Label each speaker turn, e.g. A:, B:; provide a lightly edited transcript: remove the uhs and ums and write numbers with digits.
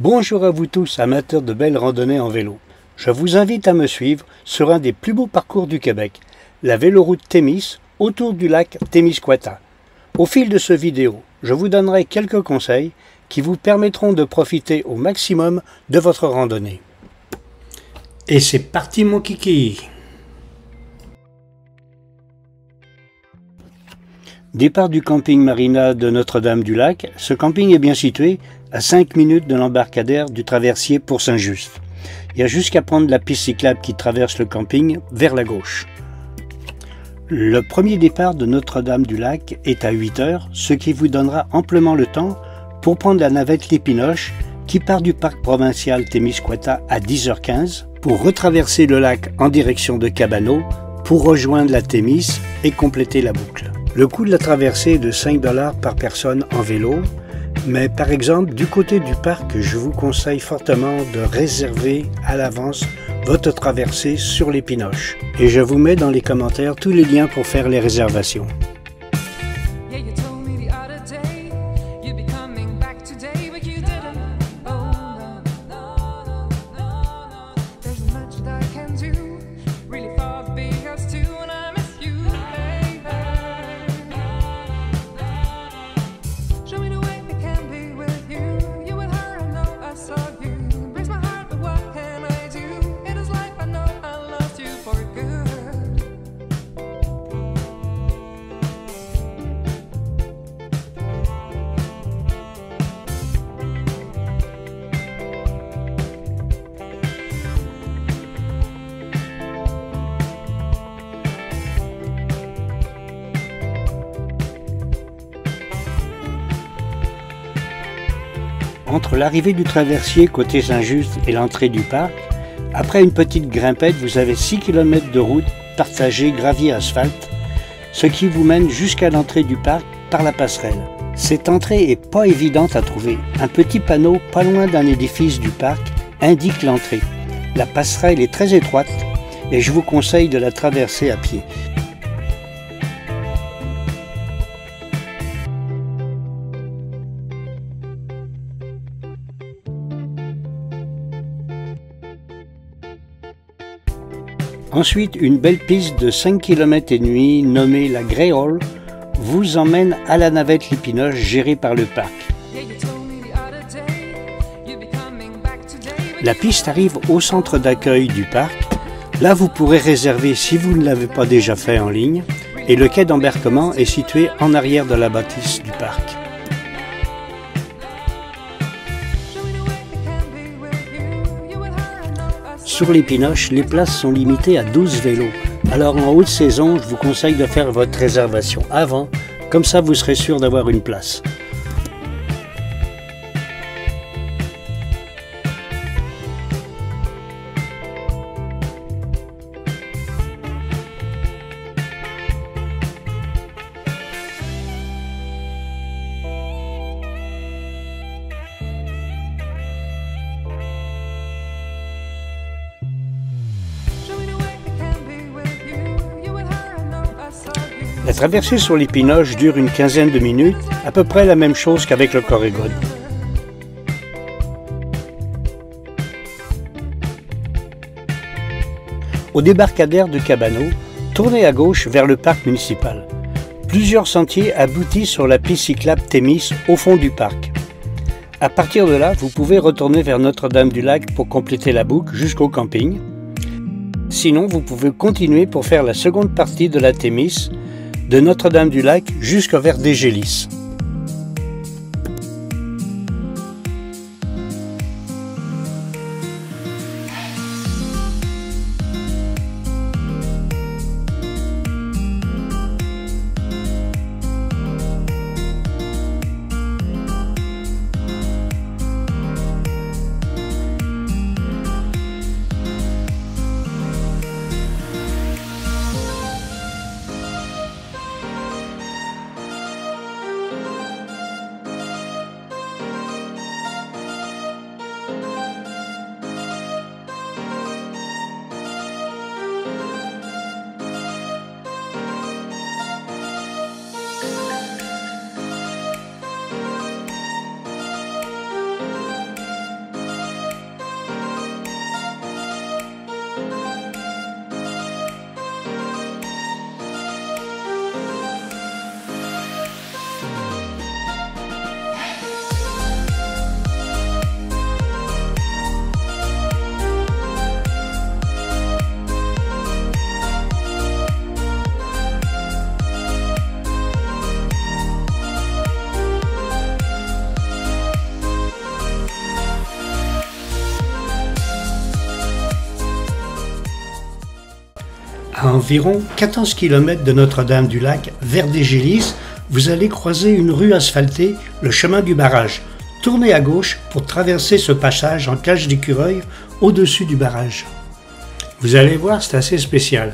A: Bonjour à vous tous, amateurs de belles randonnées en vélo. Je vous invite à me suivre sur un des plus beaux parcours du Québec, la véloroute Témis, autour du lac Témiscouata. Au fil de ce vidéo, je vous donnerai quelques conseils qui vous permettront de profiter au maximum de votre randonnée. Et c'est parti mon kiki! Départ du camping Marina de Notre-Dame-du-Lac, ce camping est bien situé à 5 minutes de l'embarcadère du traversier pour Saint-Just. Il y a jusqu'à prendre la piste cyclable qui traverse le camping vers la gauche. Le premier départ de Notre-Dame-du-Lac est à 8 h, ce qui vous donnera amplement le temps pour prendre la navette Lépinoche qui part du parc provincial Témiscouata à 10h15 pour retraverser le lac en direction de Cabano pour rejoindre la Témis et compléter la boucle. Le coût de la traversée est de 5 $ par personne en vélo, mais par exemple du côté du parc, je vous conseille fortement de réserver à l'avance votre traversée sur l'Épinoche. Et je vous mets dans les commentaires tous les liens pour faire les réservations. Entre l'arrivée du traversier côté Saint-Just et l'entrée du parc, après une petite grimpette, vous avez 6 km de route partagée gravier asphalte, ce qui vous mène jusqu'à l'entrée du parc par la passerelle. Cette entrée est pas évidente à trouver. Un petit panneau pas loin d'un édifice du parc indique l'entrée. La passerelle est très étroite et je vous conseille de la traverser à pied. Ensuite, une belle piste de 5 km et demi nommée la Grey Hall vous emmène à la navette Lépinoche gérée par le parc. La piste arrive au centre d'accueil du parc. Là, vous pourrez réserver si vous ne l'avez pas déjà fait en ligne. Et le quai d'embarquement est situé en arrière de la bâtisse du parc. Sur l'Épinoche, les places sont limitées à 12 vélos. Alors en haute saison, je vous conseille de faire votre réservation avant, comme ça vous serez sûr d'avoir une place. La traversée sur l'Épinoche dure une quinzaine de minutes, à peu près la même chose qu'avec le Corégone. Au débarcadère de Cabano, tournez à gauche vers le parc municipal. Plusieurs sentiers aboutissent sur la piste cyclable Témis au fond du parc. À partir de là, vous pouvez retourner vers Notre-Dame-du-Lac pour compléter la boucle jusqu'au camping. Sinon, vous pouvez continuer pour faire la seconde partie de la Témis, de Notre-Dame-du-Lac jusqu'à vers Dégélis. À environ 14 km de Notre-Dame-du-Lac, vers des Gélisses, vous allez croiser une rue asphaltée, le chemin du barrage. Tournez à gauche pour traverser ce passage en cage d'écureuil au-dessus du barrage. Vous allez voir, c'est assez spécial.